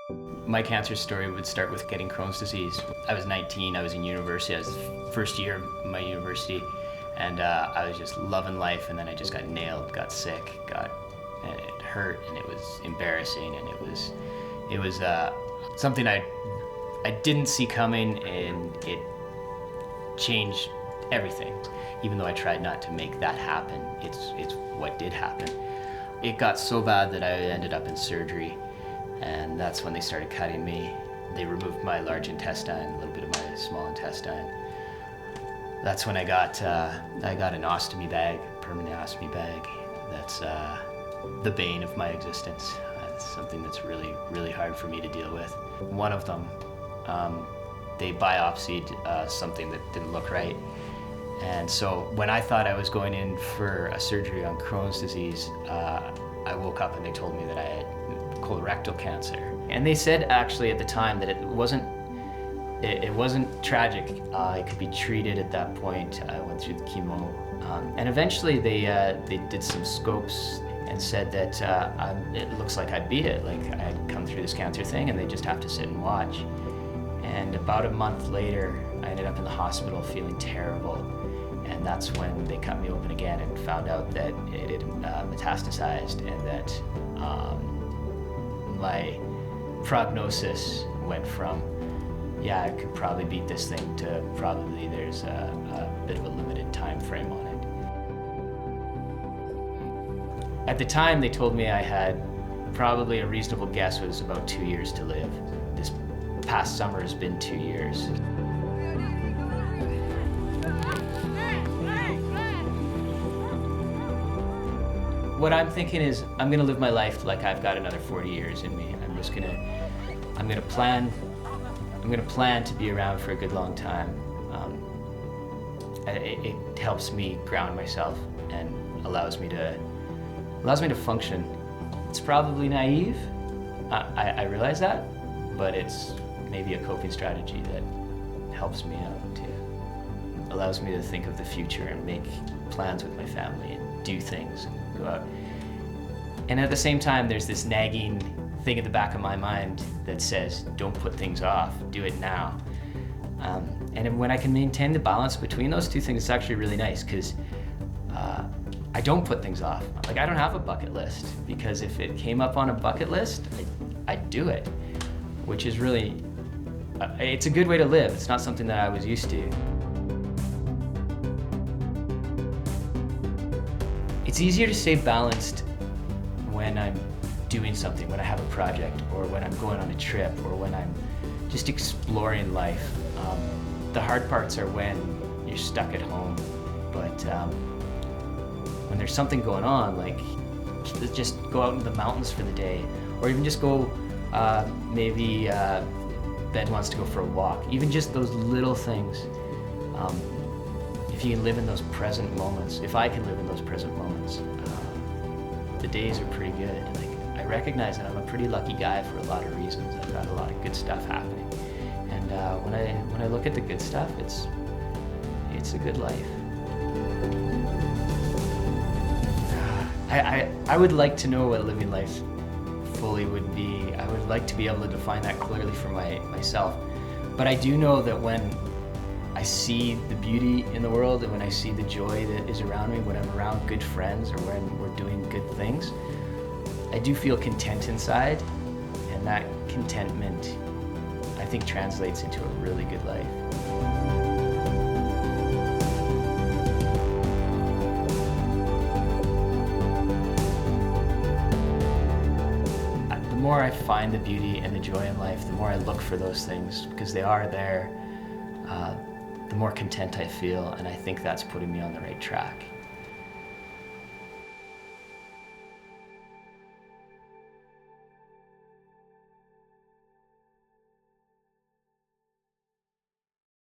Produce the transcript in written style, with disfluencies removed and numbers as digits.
My cancer story would start with getting Crohn's disease. I was 19, I was in university, I was first year of my university, and I was just loving life, and then I just got nailed, got sick, and it hurt, and it was embarrassing, and it was something I didn't see coming, and it changed everything. Even though I tried not to make that happen, it's what did happen. It got so bad that I ended up in surgery, and that's when they started cutting me. They removed my large intestine, a little bit of my small intestine. That's when I got an ostomy bag, permanent ostomy bag. That's the bane of my existence. It's something that's really, really hard for me to deal with. One of them, they biopsied something that didn't look right. And so when I thought I was going in for a surgery on Crohn's disease, I woke up and they told me that I had colorectal cancer. And they said actually at the time that it wasn't tragic. It could be treated at that point. I went through the chemo. And eventually they did some scopes and said that it looks like I beat it, like I'd come through this cancer thing and they just have to sit and watch. And about a month later, I ended up in the hospital feeling terrible. And that's when they cut me open again and found out that it had metastasized, and that my prognosis went from, yeah, I could probably beat this thing, to probably there's a bit of a limited time frame on it. At the time, they told me I had probably a reasonable guess was about 2 years to live. This past summer has been 2 years. What I'm thinking is I'm gonna live my life like I've got another 40 years in me. I'm gonna plan to be around for a good long time. It helps me ground myself and allows me to function. It's probably naive, I realize that, but it's maybe a coping strategy that helps me out too. Allows me to think of the future and make plans with my family and do things and go out. And at the same time, there's this nagging thing in the back of my mind that says, don't put things off, do it now. And when I can maintain the balance between those two things, it's actually really nice, because I don't put things off. Like, I don't have a bucket list, because if it came up on a bucket list, I'd do it, which is really, it's a good way to live. It's not something that I was used to. It's easier to stay balanced when I'm doing something, when I have a project, or when I'm going on a trip, or when I'm just exploring life. The hard parts are when you're stuck at home, but when there's something going on, like just go out into the mountains for the day, or even just go, maybe Ben wants to go for a walk. Even just those little things. If you can live in those present moments, if I can live in those present moments, the days are pretty good. Like, I recognize that I'm a pretty lucky guy for a lot of reasons. I've got a lot of good stuff happening. And when I look at the good stuff, it's a good life. I would like to know what living life fully would be. I would like to be able to define that clearly for myself. But I do know that when I see the beauty in the world, and when I see the joy that is around me, when I'm around good friends, or when we're doing good things, I do feel content inside, and that contentment, I think, translates into a really good life. The more I find the beauty and the joy in life, the more I look for those things, because they are there, the more content I feel, and I think that's putting me on the right track.